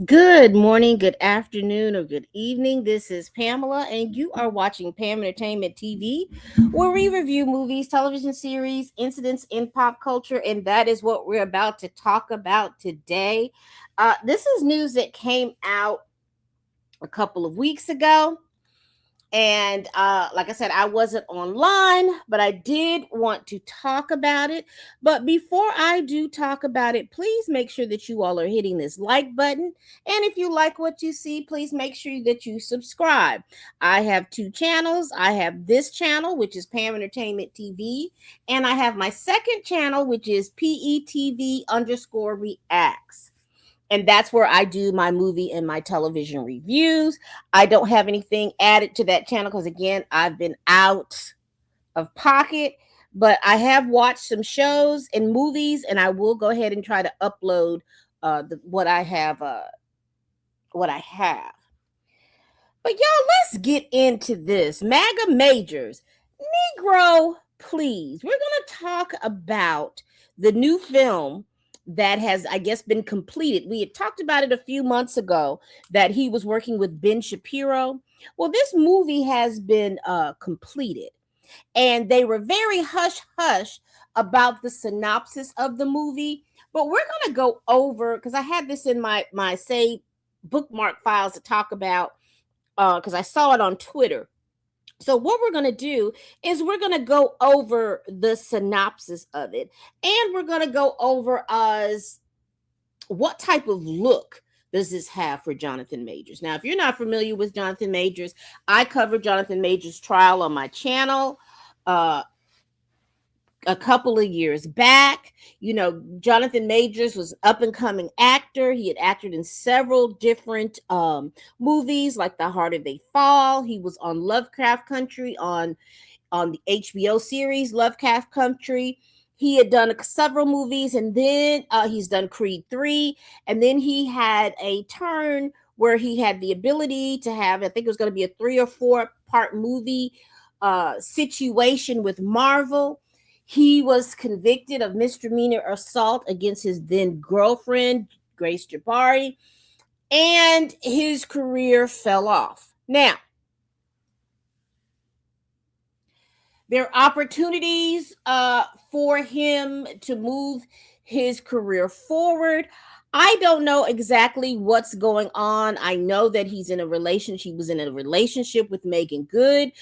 Good morning, good afternoon, or good evening. This is Pamela, and you are watching Pam Entertainment TV, where we review movies, television series, incidents in pop culture, and that is what we're about to talk about today. This is news that came out a couple of weeks ago. And like I said, I wasn't online, but I did want to talk about it. But before I do talk about it, please make sure that you all are hitting this like button. And if you like what you see, please make sure that you subscribe. I have two channels. I have this channel, which is Pam Entertainment TV, and I have my second channel, which is PETV underscore reacts, and that's where I do my movie and my television reviews. I don't have anything added to that channel because, again, I've been out of pocket, but I have watched some shows and movies, and I will go ahead and try to upload what I have. What I have. But y'all, let's get into this. MAGA majors. Negro, please. We're going to talk about the new film that has, I guess, been completed. We had talked about it a few months ago that he was working with Ben Shapiro. Well, this movie has been completed, and they were very hush hush about the synopsis of the movie. But we're going to go over, because I had this in my save bookmark files to talk about, because I saw it on Twitter. So what we're going to do is we're going to go over the synopsis of it, and we're going to go over as what type of look does this have for Jonathan Majors. Now, if you're not familiar with Jonathan Majors, I covered Jonathan Majors' trial on my channel. A couple of years back. Jonathan Majors was up and coming actor. He had acted in several different movies like The Harder They Fall. He was on Lovecraft Country on the HBO series Lovecraft Country. He had done several movies, and then he's done Creed 3, and then he had a turn where he had the ability to have, I think it was going to be a 3 or 4 part movie situation with Marvel. He was convicted of misdemeanor assault against his then girlfriend, Grace Jabari, and his career fell off. Now, there are opportunities for him to move his career forward. I don't know exactly what's going on. I know that he's in a relationship. He was in a relationship with Megan Good.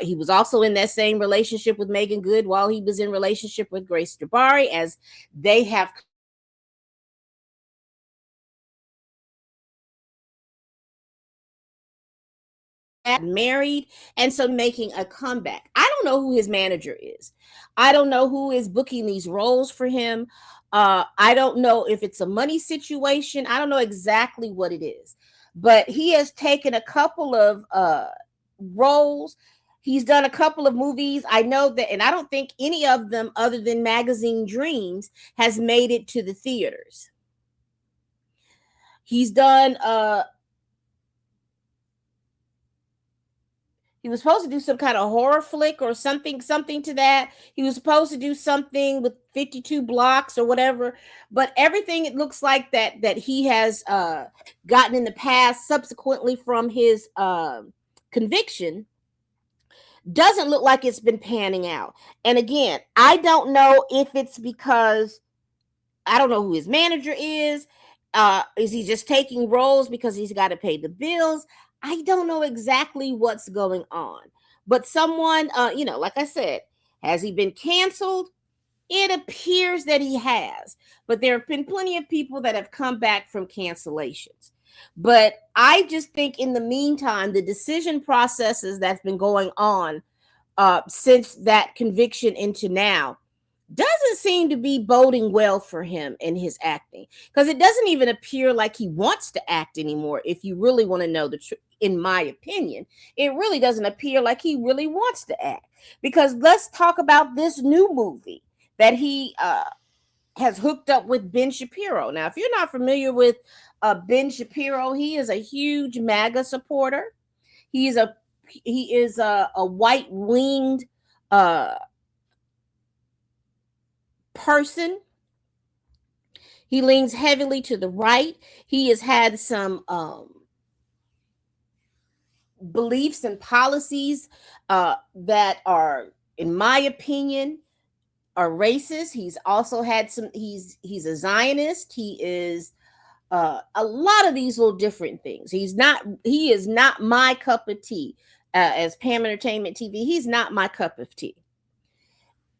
He was also in that same relationship with Megan Good while he was in relationship with Grace Jabari, as they have married, and so making a comeback. I don't know who his manager is. I don't know who is booking these roles for him. I don't know if it's a money situation. I don't know exactly what it is, but he has taken a couple of roles. He's done a couple of movies. I know that, and I don't think any of them, other than Magazine Dreams, has made it to the theaters. He's done He was supposed to do some kind of horror flick or something to that. He was supposed to do something with 52 blocks or whatever. But everything it looks like that he has gotten in the past subsequently from his conviction doesn't look like it's been panning out. And again, I don't know if it's because I don't know who his manager is. Is he just taking roles because he's got to pay the bills? I don't know exactly what's going on. But someone, like I said, has he been canceled? It appears that he has. But there have been plenty of people that have come back from cancellations. But I just think in the meantime, the decision processes that's been going on since that conviction into now doesn't seem to be boding well for him in his acting, because it doesn't even appear like he wants to act anymore. If you really want to know the truth, in my opinion, it really doesn't appear like he really wants to act. Because let's talk about this new movie that he has hooked up with Ben Shapiro. Now, if you're not familiar with Ben Shapiro, he is a huge MAGA supporter. He is a white winged uh person. He leans heavily to the right. He has had some beliefs and policies that are, in my opinion, are racist. He's also had some. He's a Zionist. He is a lot of these little different things. He's not. He is not my cup of tea. As Pam Entertainment TV, he's not my cup of tea.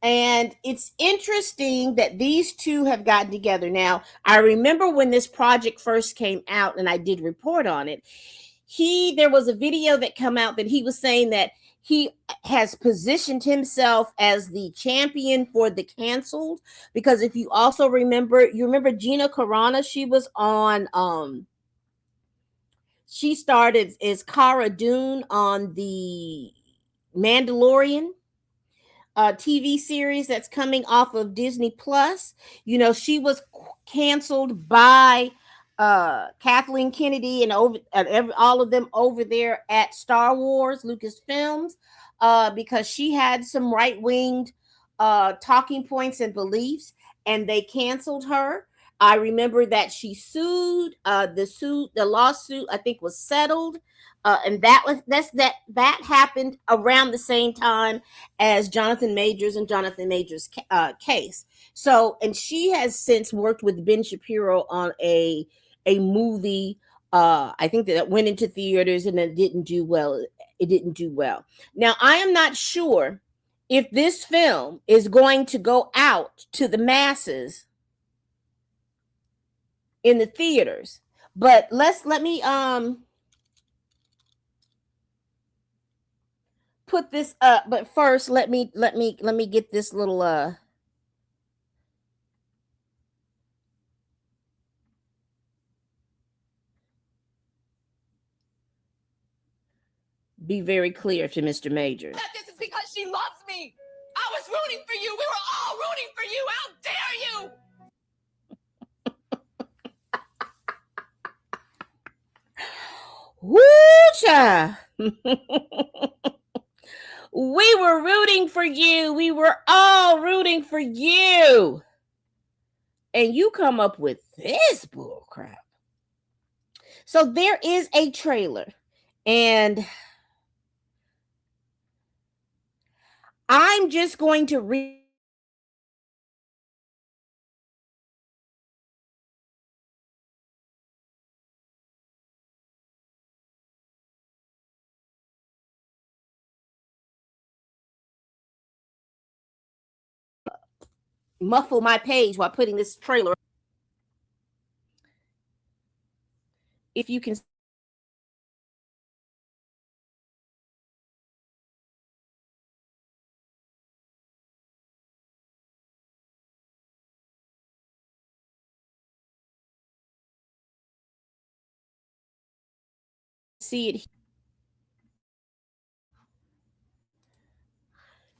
And it's interesting that these two have gotten together. Now, I remember when this project first came out, and I did report on it. There was a video that come out that he was saying that he has positioned himself as the champion for the canceled, because if you also remember, you remember Gina Carano, she started as Cara Dune on the Mandalorian TV series that's coming off of Disney Plus. You know, she was canceled by Kathleen Kennedy and all of them over there at Star Wars Lucasfilms because she had some right winged talking points and beliefs, and they canceled her. I remember that she sued. The lawsuit I think was settled, and that happened around the same time as Jonathan Majors and Jonathan Majors' case. So, and she has since worked with Ben Shapiro on a movie. I think that it went into theaters and it didn't do well. It didn't do well. Now, I am not sure if this film is going to go out to the masses in the theaters. But let me put this up. But first, let me get this little be very clear to Mr. Majors. That this is because she loves me. I was rooting for you. We were all rooting for you. How dare you? Woo-cha! We were rooting for you. We were all rooting for you. And you come up with this bull crap. So there is a trailer, and I'm just going to read. Muffle my page while putting this trailer. If you can see it,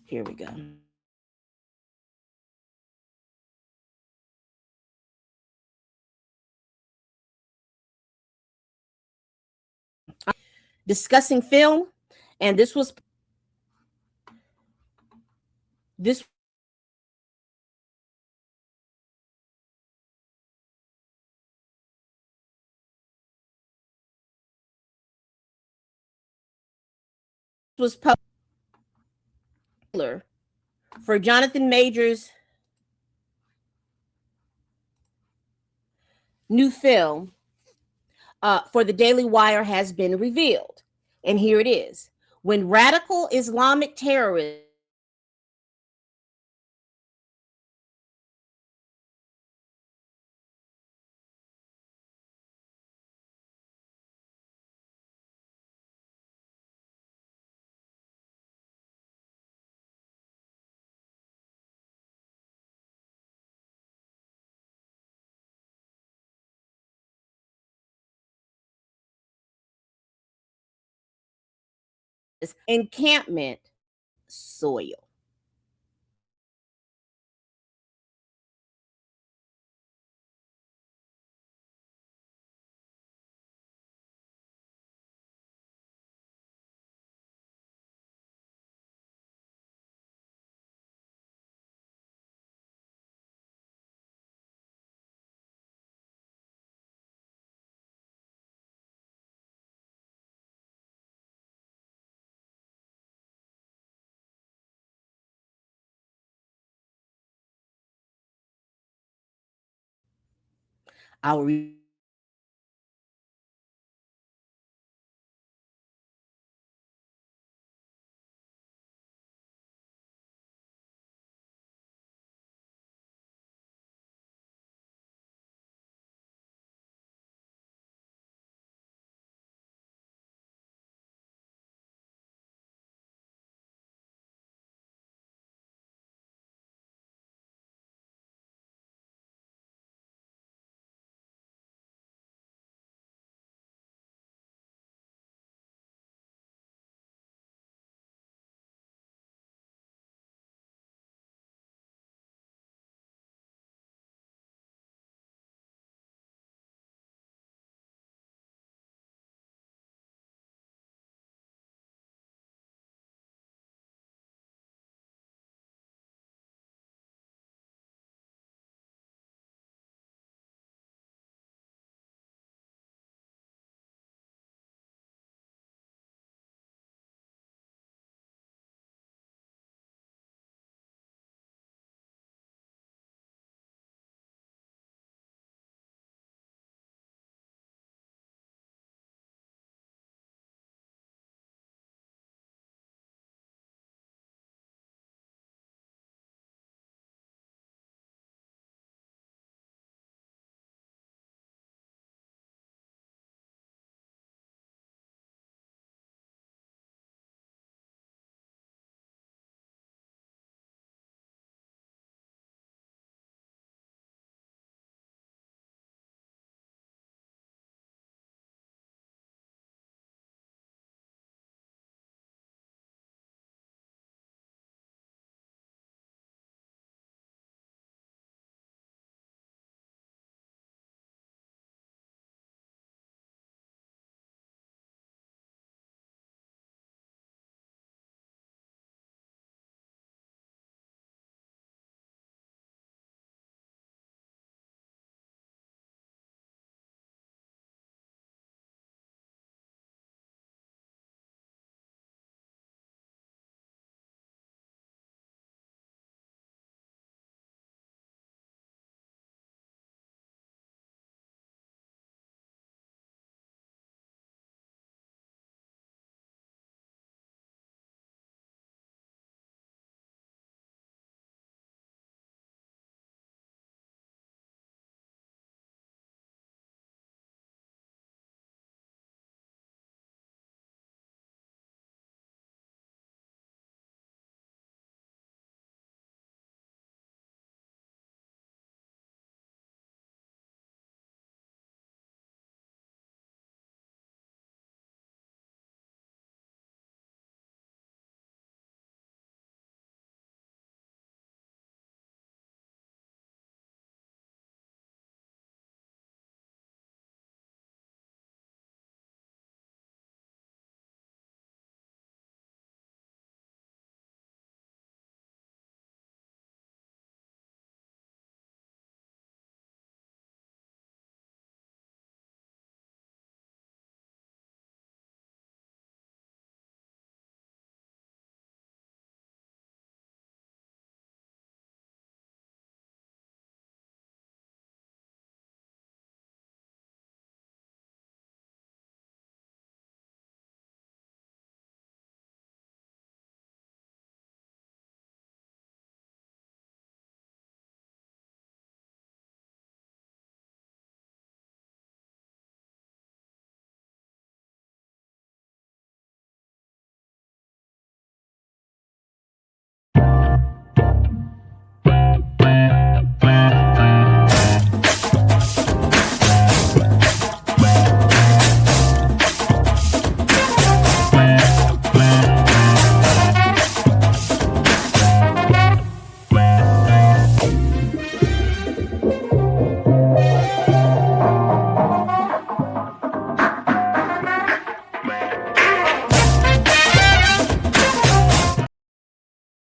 here we go. Discussing film, and this was popular for Jonathan Majors' new film for the Daily Wire has been revealed. And here it is. When radical Islamic terrorists encampment soil. I'll read